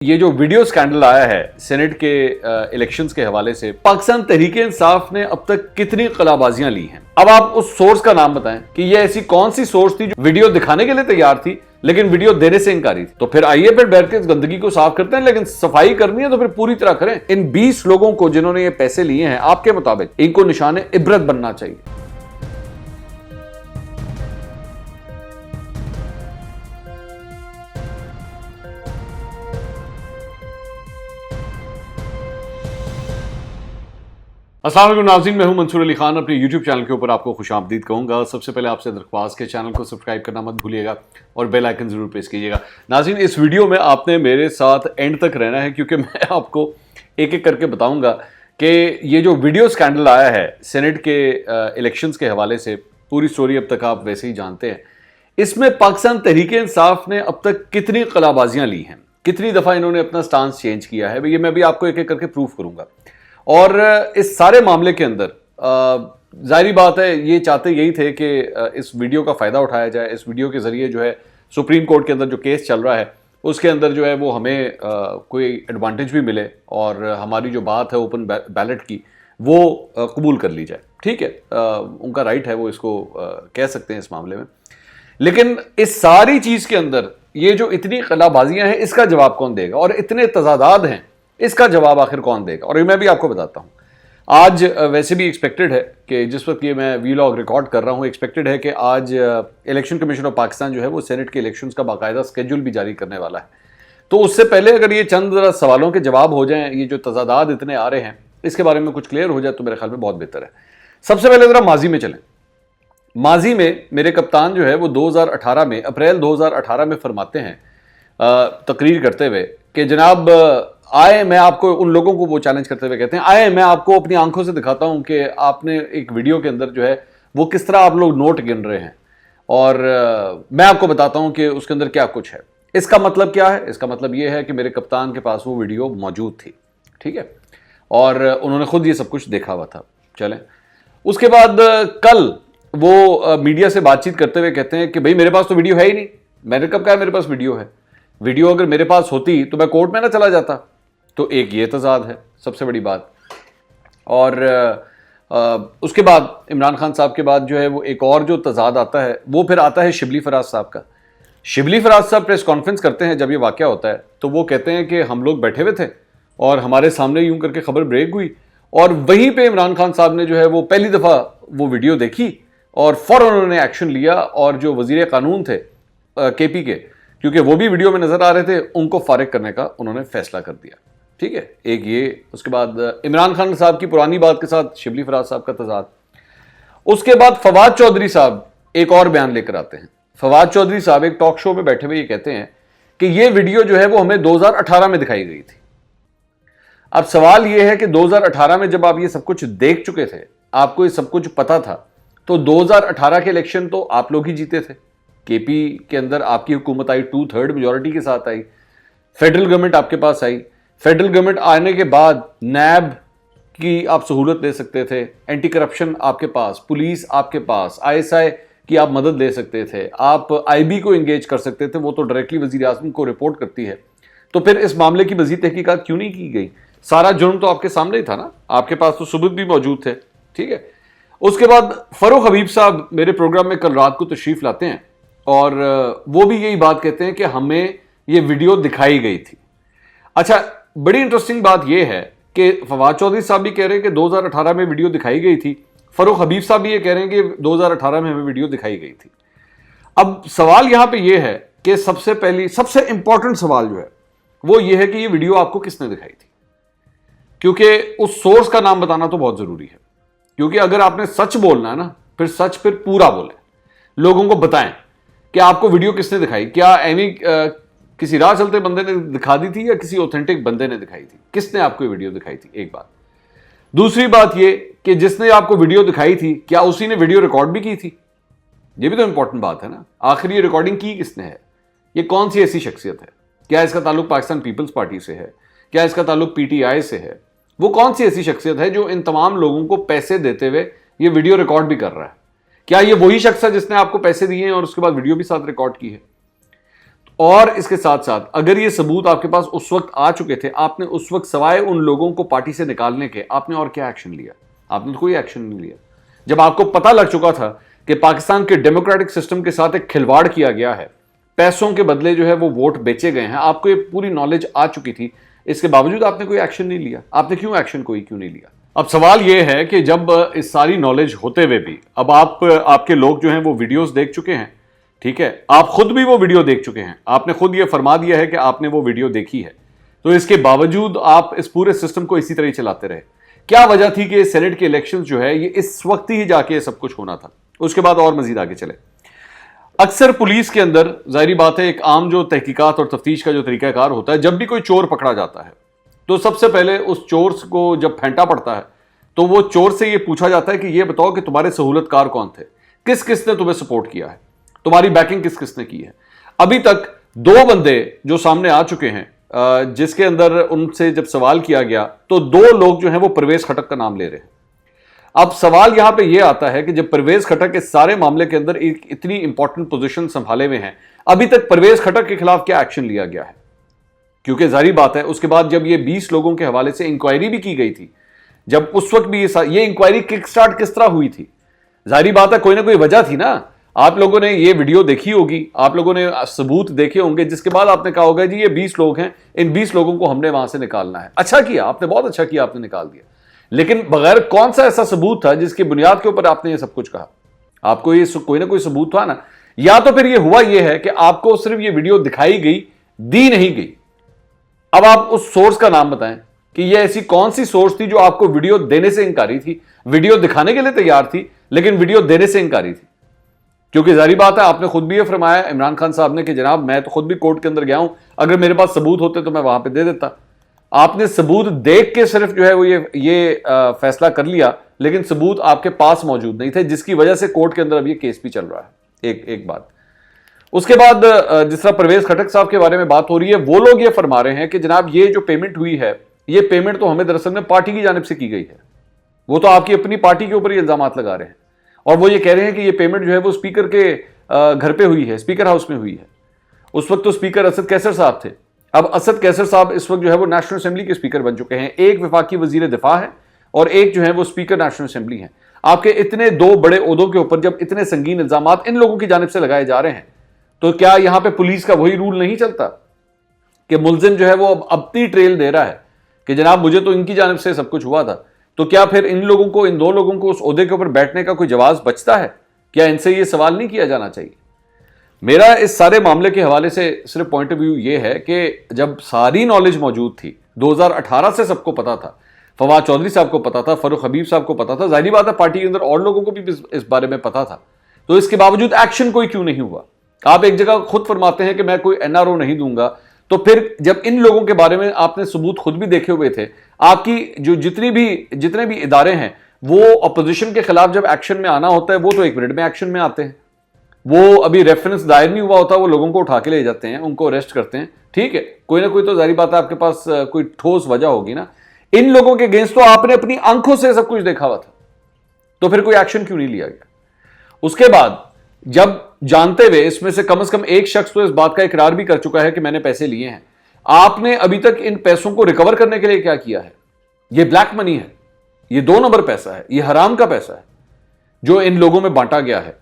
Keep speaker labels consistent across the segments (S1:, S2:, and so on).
S1: ये जो video scandal आया है सेनेट के इलेक्शंस के हवाले से, पाकिस्तान तहरीक-ए-इंसाफ ने अब तक कितनी कलाबाजियां ली हैं। अब आप उस सोर्स का नाम बताएं कि ये ऐसी कौन सी सोर्स थी जो वीडियो दिखाने के लिए तैयार थी लेकिन वीडियो देने से इनकारी थी। तो फिर आइए फिर बैठ के इस गंदगी को साफ करते हैं, लेकिन सफाई करनी है तो फिर पूरी तरह करें। इन 20 लोगों को जिन्होंने ये पैसे लिए हैं, आपके मुताबिक इनको निशाने इबरत बनना चाहिए। अस्सलाम वालेकुम नाज़रीन, मैं हूं मंसूर अली खान। अपने YouTube चैनल के ऊपर आपको खुशामदीद कहूँगा। सबसे पहले आपसे दरख्वास्त के चैनल को सब्सक्राइब करना मत भूलिएगा और बेल आइकन ज़रूर प्रेस कीजिएगा। नाज़रीन, इस वीडियो में आपने मेरे साथ एंड तक रहना है, क्योंकि मैं आपको एक एक करके बताऊँगा कि ये जो वीडियो स्कैंडल आया है सेनेट के इलेक्शंस के हवाले से, पूरी स्टोरी अब तक आप वैसे ही जानते हैं। इसमें पाकिस्तान तहरीक-ए-इंसाफ ने अब तक कितनी कलाबाजियाँ ली हैं, कितनी दफ़ा इन्होंने अपना स्टांस चेंज किया है, ये मैं भी आपको एक एक करके प्रूफ करूँगा। और इस सारे मामले के अंदर जाहिर बात है ये चाहते यही थे कि इस वीडियो का फ़ायदा उठाया जाए। इस वीडियो के ज़रिए जो है सुप्रीम कोर्ट के अंदर जो केस चल रहा है उसके अंदर जो है वो हमें कोई एडवांटेज भी मिले और हमारी जो बात है ओपन बैलेट की वो कबूल कर ली जाए। ठीक है, उनका राइट है, वो इसको कह सकते हैं इस मामले में। लेकिन इस सारी चीज़ के अंदर ये जो इतनी कलाबाजियाँ हैं, इसका जवाब कौन देगा? और इतने तजादाद हैं, इसका जवाब आखिर कौन देगा? और मैं भी आपको बताता हूं। आज वैसे भी एक्सपेक्टेड है कि जिस वक्त ये मैं वीलॉग रिकॉर्ड कर रहा हूं, एक्सपेक्टेड है कि आज इलेक्शन कमीशन ऑफ पाकिस्तान जो है वो सेनेट के इलेक्शंस का बाकायदा स्केड्यूल भी जारी करने वाला है। तो उससे पहले अगर ये चंद जरा सवालों के जवाब हो जाएं, ये जो तजादाद इतने आ रहे हैं इसके बारे में कुछ क्लियर हो जाए तो मेरे ख्याल में बहुत बेहतर है। सबसे पहले जरा माजी में चलें। माजी में मेरे कप्तान जो है वो 2018 में, अप्रैल 2018 में फरमाते हैं तकरीर करते हुए कि जनाब आए, मैं आपको उन लोगों को वो चैलेंज करते हुए कहते हैं, आए मैं आपको अपनी आंखों से दिखाता हूं कि आपने एक वीडियो के अंदर जो है वो किस तरह आप लोग नोट गिन रहे हैं और मैं आपको बताता हूं कि उसके अंदर क्या कुछ है। इसका मतलब क्या है? इसका मतलब ये है कि मेरे कप्तान के पास वो वीडियो मौजूद थी। ठीक है, और उन्होंने खुद ये सब कुछ देखा हुआ था। चलें, उसके बाद कल वो मीडिया से बातचीत करते हुए कहते हैं कि भाई मेरे पास तो वीडियो है ही नहीं। मैंने कब कहा मेरे पास वीडियो है? वीडियो अगर मेरे पास होती तो मैं कोर्ट में ना चला जाता। तो एक ये तजाद है सबसे बड़ी बात। और उसके बाद इमरान खान साहब के बाद जो है वो एक और जो तजाद आता है वो फिर आता है शिबली फराज साहब का। शिबली फराज साहब प्रेस कॉन्फ्रेंस करते हैं जब ये वाक़या होता है, तो वो कहते हैं कि हम लोग बैठे हुए थे और हमारे सामने यूं करके खबर ब्रेक हुई और वहीं पे इमरान खान साहब ने जो है वो पहली दफ़ा वो वीडियो देखी और फ़ौरन उन्होंने एक्शन लिया और जो वज़ीर कानून थे KP के, क्योंकि वो भी वीडियो में नज़र आ रहे थे, उनको फारिग करने का उन्होंने फैसला कर दिया। ठीक है, एक ये। उसके बाद इमरान खान साहब की पुरानी बात के साथ शिबली फराज साहब का तजाद। उसके बाद फवाद चौधरी साहब एक और बयान लेकर आते हैं। फवाद चौधरी साहब एक टॉक शो में बैठे हुए ये कहते हैं कि ये वीडियो जो है वो हमें 2018 में दिखाई गई थी। अब सवाल ये है कि 2018 में जब आप ये सब कुछ देख चुके थे, आपको ये सब कुछ पता था, तो 2018 के इलेक्शन तो आप लोग ही जीते थे। KP के अंदर आपकी हुकूमत आई, 2/3 मेजॉरिटी के साथ आई। फेडरल गवर्नमेंट आपके पास आई। फेडरल गवर्नमेंट आने के बाद नैब की आप सहूलत ले सकते थे, एंटी करप्शन आपके पास, पुलिस आपके पास, ISI की आप मदद ले सकते थे, आप IB को इंगेज कर सकते थे, वो तो डायरेक्टली वज़ीर आज़म को रिपोर्ट करती है। तो फिर इस मामले की मज़ीद तहकीकात क्यों नहीं की गई? सारा जुर्म तो आपके सामने ही था ना, आपके पास तो सबूत भी मौजूद थे। ठीक है, उसके बाद फ़ारूक हबीब साहब मेरे प्रोग्राम में कल रात को तशरीफ़ लाते हैं और वो भी यही बात कहते हैं कि हमें ये वीडियो दिखाई गई थी। अच्छा, बड़ी इंटरेस्टिंग बात यह है कि फवाद चौधरी साहब भी कह रहे हैं कि 2018 में वीडियो दिखाई गई थी। फ़ारूक हबीब साहब भी ये कह रहे हैं कि 2018 में हमें वीडियो दिखाई गई थी। अब सवाल यहां पे ये है कि सबसे इंपॉर्टेंट सवाल जो है वो ये है कि ये वीडियो आपको किसने दिखाई थी? क्योंकि उस सोर्स का नाम बताना तो बहुत जरूरी है, क्योंकि अगर आपने सच बोलना है ना, फिर पूरा बोलें, लोगों को बताएं कि आपको वीडियो किसने दिखाई। क्या एनी किसी राह चलते बंदे ने दिखा दी थी या किसी ऑथेंटिक बंदे ने दिखाई थी? किसने आपको ये वीडियो दिखाई थी? एक बात। दूसरी बात ये कि जिसने आपको वीडियो दिखाई थी, क्या उसी ने वीडियो रिकॉर्ड भी की थी? ये भी तो इंपॉर्टेंट बात है ना। आखिर ये रिकॉर्डिंग की किसने है? ये कौन सी ऐसी शख्सियत है? क्या इसका ताल्लुक पाकिस्तान पीपल्स पार्टी से है? क्या इसका ताल्लुक PTI से है? वो कौन सी ऐसी शख्सियत है जो इन तमाम लोगों को पैसे देते हुए ये वीडियो रिकॉर्ड भी कर रहा है? क्या ये वही शख्स है जिसने आपको पैसे दिए हैं और उसके बाद वीडियो भी साथ रिकॉर्ड की है? और इसके साथ साथ अगर ये सबूत आपके पास उस वक्त आ चुके थे, आपने उस वक्त सवाए उन लोगों को पार्टी से निकालने के आपने और क्या एक्शन लिया? आपने तो कोई एक्शन नहीं लिया। जब आपको पता लग चुका था कि पाकिस्तान के डेमोक्रेटिक सिस्टम के साथ एक खिलवाड़ किया गया है, पैसों के बदले जो है वो वोट बेचे गए हैं, आपको ये पूरी नॉलेज आ चुकी थी, इसके बावजूद आपने कोई एक्शन नहीं लिया। आपने क्यों एक्शन क्यों नहीं लिया? अब सवाल ये है कि जब इस सारी नॉलेज होते हुए भी अब आपके लोग जो हैं वो वीडियोस देख चुके हैं, ठीक है, आप खुद भी वो वीडियो देख चुके हैं, आपने खुद ये फरमा दिया है कि आपने वो वीडियो देखी है, तो इसके बावजूद आप इस पूरे सिस्टम को इसी तरह ही चलाते रहे। क्या वजह थी कि सेनेट के इलेक्शंस जो है ये इस वक्त ही जाके सब कुछ होना था? उसके बाद और मजीद आगे चले। अक्सर पुलिस के अंदर जाहिर बात है एक आम जो तहकीकात और तफ्तीश का जो तरीकाकार होता है, जब भी कोई चोर पकड़ा जाता है तो सबसे पहले उस चोर को जब फेंटा पड़ता है तो वो चोर से ये पूछा जाता है कि ये बताओ कि तुम्हारे सहूलतकार कौन थे, किस किस ने तुम्हें सपोर्ट किया है, तुम्हारी बैकिंग किस किस ने की है। अभी तक 2 बंदे जो सामने आ चुके हैं, जिसके अंदर उनसे जब सवाल किया गया तो 2 लोग जो हैं वो परवेज खटक का नाम ले रहे हैं। अब सवाल यहां पे ये आता है कि जब परवेज खटक इस सारे मामले के अंदर एक इतनी इंपॉर्टेंट पोजीशन संभाले हुए हैं, अभी तक परवेज खटक के खिलाफ क्या एक्शन लिया गया है? क्योंकि जाहिर बात है उसके बाद जब ये 20 लोगों के हवाले से इंक्वायरी भी की गई थी, जब उस वक्त भी ये इंक्वायरी किक स्टार्ट किस तरह हुई थी? जाहिर बात है कोई ना कोई वजह थी ना। आप लोगों ने ये वीडियो देखी होगी, आप लोगों ने सबूत देखे होंगे, जिसके बाद आपने कहा होगा जी ये 20 लोग हैं, इन 20 लोगों को हमने वहां से निकालना है। अच्छा किया आपने, बहुत अच्छा किया आपने निकाल दिया, लेकिन बगैर कौन सा ऐसा सबूत था जिसकी बुनियाद के ऊपर आपने ये सब कुछ कहा? आपको ये कोई ना कोई सबूत था ना। या तो फिर ये हुआ ये है कि आपको सिर्फ ये वीडियो दिखाई गई, दी नहीं गई। अब आप उस सोर्स का नाम बताएं कि ये ऐसी कौन सी सोर्स थी जो आपको वीडियो देने से इंकारी थी, वीडियो दिखाने के लिए तैयार थी लेकिन वीडियो देने से इंकारी थी। क्योंकि जाहिर बात है आपने खुद भी ये फरमाया इमरान खान साहब ने कि जनाब मैं तो खुद भी कोर्ट के अंदर गया हूं, अगर मेरे पास सबूत होते तो मैं वहां पे दे देता। आपने सबूत देख के सिर्फ जो है वो ये फैसला कर लिया, लेकिन सबूत आपके पास मौजूद नहीं थे, जिसकी वजह से कोर्ट के अंदर अब ये केस भी चल रहा है। एक बात। उसके बाद जिस तरह परवेज खटक साहब के बारे में बात हो रही है, वो लोग ये फरमा रहे हैं कि जनाब ये जो पेमेंट हुई है, ये पेमेंट तो हमें दरअसल में पार्टी की जानिब से की गई है। वो तो आपकी अपनी पार्टी के ऊपर ये इल्जाम लगा रहे हैं और वो ये कह रहे हैं कि ये पेमेंट जो है वो स्पीकर के घर पे हुई है, स्पीकर हाउस में हुई है। उस वक्त तो स्पीकर असद कैसर साहब थे। अब असद कैसर साहब इस वक्त जो है वो नेशनल असेंबली के स्पीकर बन चुके हैं। एक वफाकी वजीर दिफा है और एक जो है वो स्पीकर नेशनल असेंबली है। आपके इतने 2 बड़े ओहदों के ऊपर जब इतने संगीन इल्जाम इन लोगों की जानिब से लगाए जा रहे हैं, तो क्या यहां पे पुलिस का वही रूल नहीं चलता कि मुलजिम जो है वो अपनी ट्रेल दे रहा है कि जनाब मुझे तो इनकी जानिब से सब कुछ हुआ था? तो क्या फिर इन 2 लोगों को उस ओहदे के ऊपर बैठने का कोई जवाब बचता है? क्या इनसे ये सवाल नहीं किया जाना चाहिए? मेरा इस सारे मामले के हवाले से सिर्फ पॉइंट ऑफ व्यू ये है कि जब सारी नॉलेज मौजूद थी, 2018 से सबको पता था, फवाद चौधरी साहब को पता था, फरूख हबीब साहब को पता था, जाहिर बात है पार्टी के अंदर और लोगों को भी इस बारे में पता था, तो इसके बावजूद एक्शन कोई क्यों नहीं हुआ? आप एक जगह खुद फरमाते हैं कि मैं कोई एनआरओ नहीं दूंगा, तो फिर जब इन लोगों के बारे में आपने सबूत खुद भी देखे हुए थे, आपकी जो जितने भी इदारे हैं वो अपोजिशन के खिलाफ जब एक्शन में आना होता है वो तो 1 मिनट में एक्शन में आते हैं। वो अभी रेफरेंस दायर नहीं हुआ होता, वो लोगों को उठा के ले जाते हैं, उनको अरेस्ट करते हैं। ठीक है, कोई ना कोई तो जाहिर बात है आपके पास कोई ठोस वजह होगी ना। इन लोगों के अगेंस्ट तो आपने अपनी आंखों से सब कुछ देखा हुआ था, तो फिर कोई एक्शन क्यों नहीं लिया गया? उसके बाद जब जानते हुए इसमें से कम एक शख्स तो इस बात का इकरार भी कर चुका है कि मैंने पैसे लिए हैं, आपने अभी तक इन पैसों को रिकवर करने के लिए क्या किया है? ये ब्लैक मनी है, ये 2 नंबर पैसा है, ये हराम का पैसा है जो इन लोगों में बांटा गया है।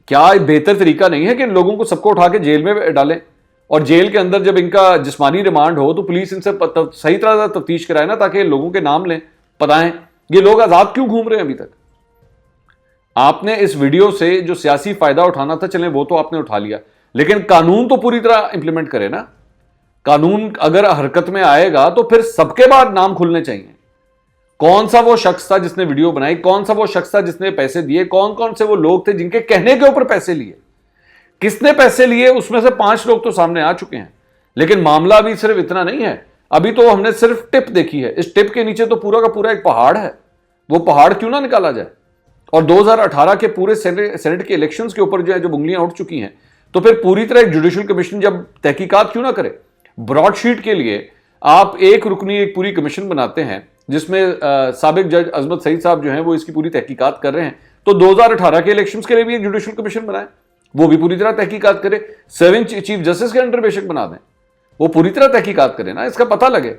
S1: क्या बेहतर तरीका नहीं है कि इन लोगों को सबको उठा के जेल में डालें और जेल के अंदर जब इनका जिस्मानी रिमांड हो तो पुलिस इनसे सही तरह से तफ्तीश कराए ना, ताकि लोगों के नाम लें, बताएं ये लोग आजाद क्यों घूम रहे हैं अभी तक? आपने इस वीडियो से जो सियासी फायदा उठाना था, चलें वो तो आपने उठा लिया, लेकिन कानून तो पूरी तरह इंप्लीमेंट करें ना। कानून अगर हरकत में आएगा तो फिर सबके बाद नाम खुलने चाहिए। कौन सा वो शख्स था जिसने वीडियो बनाई, कौन सा वो शख्स था जिसने पैसे दिए, कौन कौन से वो लोग थे जिनके कहने के ऊपर पैसे लिए, किसने पैसे लिए, उसमें से 5 लोग तो सामने आ चुके हैं। लेकिन मामला अभी सिर्फ इतना नहीं है, अभी तो हमने सिर्फ टिप देखी है, इस टिप के नीचे तो पूरा का पूरा एक पहाड़ है। वो पहाड़ क्यों ना निकाला जाए? और 2018 के पूरे सेनेट के इलेक्शंस के ऊपर जो है जब उंगलियां उठ चुकी हैं, तो फिर पूरी तरह एक जुडिशल कमीशन जब तहकीकात क्यों ना करे? ब्रॉडशीट के लिए आप एक रुकनी एक पूरी कमीशन बनाते हैं जिसमें साबिक जज अजमत सईद साहब जो हैं वो इसकी पूरी तहकीकात कर रहे हैं, तो 2018 के इलेक्शंस के लिए भी एक जुडिशल कमीशन बनाएं। वो भी पूरी तरह तहकीकात करे। 7 चीफ जस्टिस के अंडर बेशक बना दें, वो पूरी तरह तहकीकात करें ना, इसका पता लगे।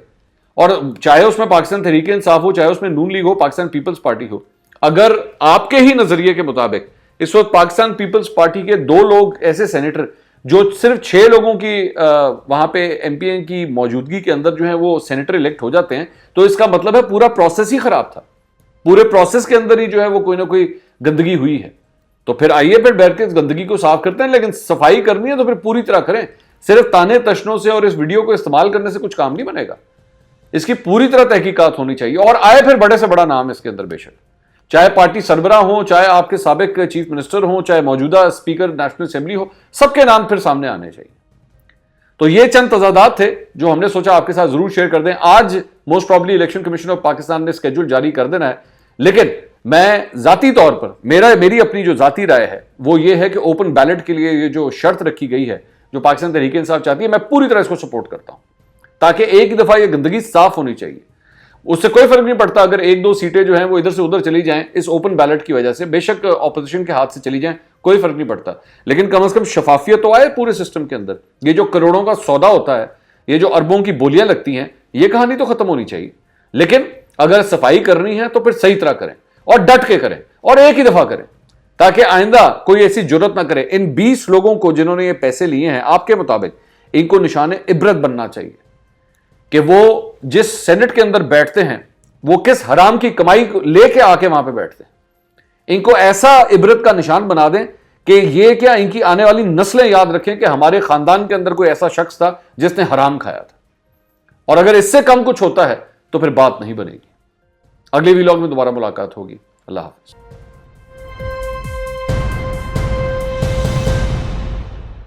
S1: और चाहे उसमें पाकिस्तान तहरीक इंसाफ हो, चाहे उसमें नून लीग हो, पाकिस्तान पीपल्स पार्टी हो, अगर आपके ही नजरिए के मुताबिक इस वक्त पाकिस्तान पीपल्स पार्टी के 2 लोग ऐसे सेनेटर जो सिर्फ 6 लोगों की वहां पे एमपीए की मौजूदगी के अंदर जो है वो सेनेटर इलेक्ट हो जाते हैं, तो इसका मतलब है पूरा प्रोसेस ही खराब था। पूरे प्रोसेस के अंदर ही जो है वो कोई ना कोई गंदगी हुई है। तो फिर आइए फिर बैठ के इस गंदगी को साफ करते हैं, लेकिन सफाई करनी है तो फिर पूरी तरह करें। सिर्फ ताने तशनों से और इस वीडियो को इस्तेमाल करने से कुछ काम नहीं बनेगा। इसकी पूरी तरह तहकीकात होनी चाहिए और आए फिर बड़े से बड़ा नाम इसके अंदर बेशक, चाहे पार्टी सरबराह हो, चाहे आपके साबिक चीफ मिनिस्टर हो, चाहे मौजूदा स्पीकर नेशनल असेंबली हो, सबके नाम फिर सामने आने चाहिए। तो ये चंद तजादात थे जो हमने सोचा आपके साथ जरूर शेयर कर दें। आज most probably election commission of Pakistan ने स्केड्यूल जारी कर देना है, लेकिन मैं जाती तौर पर मेरी अपनी जो जाती राय है वो ये है कि ओपन बैलेट के लिए ये जो शर्त रखी गई है, जो पाकिस्तान तहरीक इंसाफ चाहती है, मैं पूरी तरह इसको सपोर्ट करता हूं, ताकि एक दफा ये गंदगी साफ होनी चाहिए। उससे कोई फर्क नहीं पड़ता अगर 1-2 सीटें जो हैं वो इधर से उधर चली जाएं इस ओपन बैलेट की वजह से, बेशक ऑपोजिशन के हाथ से चली जाएं, कोई फर्क नहीं पड़ता, लेकिन कम से कम शफाफियत तो आए पूरे सिस्टम के अंदर। ये जो करोड़ों का सौदा होता है, ये जो अरबों की बोलियां लगती हैं, ये कहानी तो खत्म होनी चाहिए। लेकिन अगर सफाई करनी है तो फिर सही तरह करें और डट के करें और एक ही दफा करें, ताकि आइंदा कोई ऐसी जरूरत ना करे। इन 20 लोगों को जिन्होंने ये पैसे लिए हैं, आपके मुताबिक इनको निशाने इबरत बनना चाहिए कि वो जिस सेनेट के अंदर बैठते हैं वो किस हराम की कमाई लेके आके वहां पे बैठते हैं। इनको ऐसा इबरत का निशान बना दें कि ये क्या इनकी आने वाली नस्लें याद रखें कि हमारे खानदान के अंदर कोई ऐसा शख्स था जिसने हराम खाया था। और अगर इससे कम कुछ होता है तो फिर बात नहीं बनेगी। अगले व्लॉग में दोबारा मुलाकात होगी। अल्लाह हाफ़िज़।